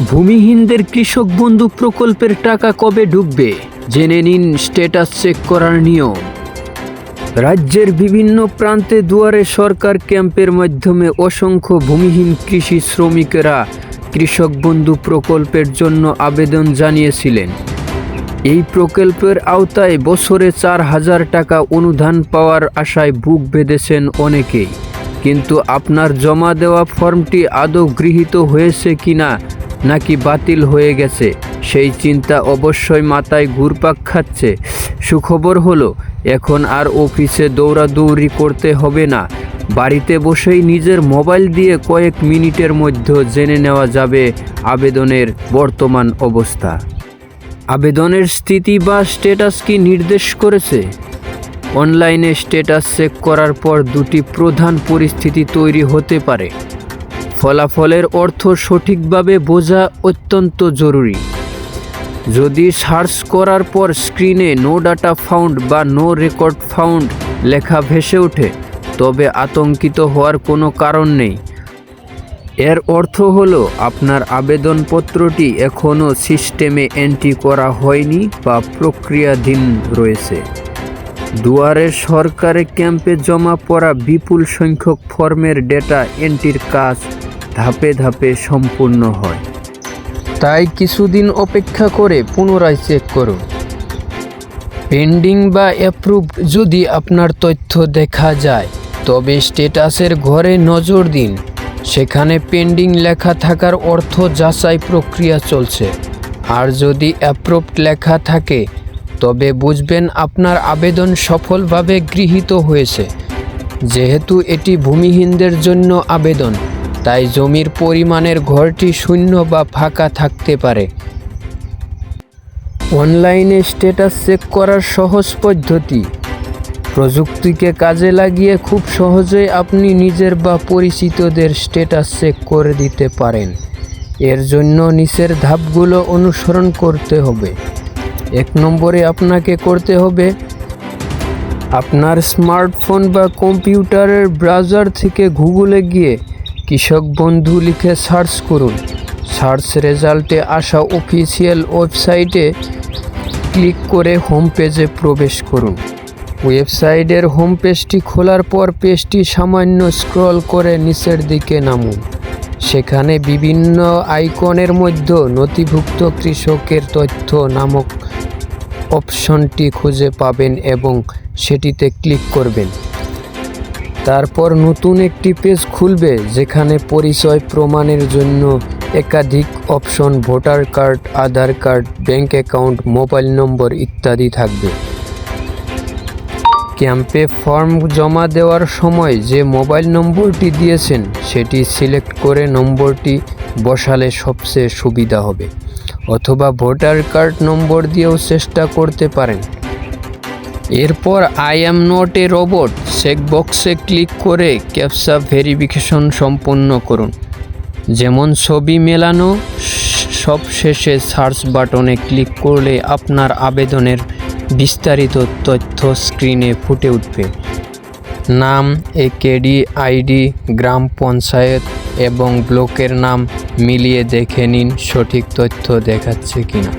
ভূমিহীনদের কৃষক বন্ধু প্রকল্পের টাকা কবে ঢুকবে জেনে নিন স্ট্যাটাস চেক করার নিয়ম। রাজ্যের বিভিন্ন প্রান্তে দুয়ারে সরকার ক্যাম্পের মাধ্যমে অসংখ্য ভূমিহীন কৃষি শ্রমিকেরা কৃষক বন্ধু প্রকল্পের জন্য আবেদন জানিয়েছিলেন। এই প্রকল্পের আওতায় বছরে 4,000 টাকা অনুদান পাওয়ার আশায় বুক বেঁধেছেন অনেকেই, কিন্তু আপনার জমা দেওয়া ফর্মটি আদৌ গৃহীত হয়েছে কিনা নাকি বাতিল হয়ে গেছে সেই চিন্তা অবশ্যই মাথায় ঘুরপাক খাচ্ছে। সুখবর হলো, এখন আর অফিসে দৌড়াদৌড়ি করতে হবে না। বাড়িতে বসেই নিজের মোবাইল দিয়ে কয়েক মিনিটের মধ্যে জেনে নেওয়া যাবে আবেদনের বর্তমান অবস্থা। আবেদনের স্থিতি বা স্ট্যাটাস কি নির্দেশ করেছে? অনলাইনে স্ট্যাটাস চেক করার পর দুটি প্রধান পরিস্থিতি তৈরি হতে পারে। ফলাফলের অর্থ সঠিকভাবে বোঝা অত্যন্ত জরুরি। যদি সার্চ করার পর স্ক্রিনে নো ডাটা ফাউন্ড বা নো রেকর্ড ফাউন্ড লেখা ভেসে ওঠে, তবে আতঙ্কিত হওয়ার কোনো কারণ নেই। এর অর্থ হলো আপনার আবেদনপত্রটি এখনও সিস্টেমে এন্ট্রি করা হয়নি বা প্রক্রিয়াধীন রয়েছে। দুয়ারে সরকারে ক্যাম্পে জমা পড়া বিপুল সংখ্যক ফর্মের ডেটা এন্ট্রির কাজ ধাপে ধাপে সম্পূর্ণ হয়, তাই কিছুদিন অপেক্ষা করে পুনরায় চেক করুন। পেন্ডিং বা অ্যাপ্রুভড যদি আপনার তথ্য দেখা যায়, তবে স্ট্যাটাসের ঘরে নজর দিন। সেখানে পেন্ডিং লেখা থাকার অর্থ যাচাই প্রক্রিয়া চলছে। আর যদি অ্যাপ্রুভড লেখা থাকে, তবে বুঝবেন আপনার আবেদন সফলভাবে গৃহীত হয়েছে। যেহেতু এটি ভূমিহীনদের জন্য আবেদন, তাই জমির পরিমাণের ঘরটি শূন্য বা ফাঁকা থাকতে পারে। অনলাইনে স্ট্যাটাস চেক করার সহজ পদ্ধতি। প্রযুক্তিকে কাজে লাগিয়ে খুব সহজেই আপনি নিজের বা পরিচিতদের স্ট্যাটাস চেক করে দিতে পারেন। এর জন্য নিচের ধাপগুলো অনুসরণ করতে হবে। 1 নম্বরে আপনাকে করতে হবে, আপনার স্মার্টফোন বা কম্পিউটারের ব্রাউজার থেকে গুগলে গিয়ে কৃষক বন্ধু লিখে সার্চ করুন। সার্চ রেজাল্টে আসা অফিসিয়াল ওয়েবসাইটে ক্লিক করে হোম পেজে প্রবেশ করুন। ওয়েবসাইটের হোম পেজটি খোলার পর পেজটি সামান্য স্ক্রল করে নিচের দিকে নামুন। সেখানে বিভিন্ন আইকনের মধ্যে নথিভুক্ত কৃষকের তথ্য নামক অপশনটি খুঁজে পাবেন এবং সেটিতে ক্লিক করবেন। তারপর নতুন একটি পেজ খুলবে, যেখানে পরিচয় প্রমাণের জন্য একাধিক option, voter card, Aadhaar card, bank account, mobile number ইত্যাদি থাকবে। ক্যাম্পে ফর্ম জমা দেওয়ার সময় যে মোবাইল নম্বরটি দিয়েছেন সেটি সিলেক্ট করে নম্বরটি বসালে সবচেয়ে সুবিধা হবে, অথবা ভোটার কার্ড নম্বর দিয়েও চেষ্টা করতে পারেন। এরপর I am not a robot চেকবক্সে ক্লিক করে ক্যাপচা ভেরিফিকেশন সম্পন্ন করুন, যেমন ছবি মেলানো। সবশেষে সার্চ বাটনে ক্লিক করলে আপনার আবেদনের বিস্তারিত তথ্য স্ক্রিনে ফুটে উঠবে। নাম, একেডি, আইডি, গ্রাম পঞ্চায়েত এবং ব্লকের নাম মিলিয়ে দেখে নিন সঠিক তথ্য দেখাচ্ছে কিনা।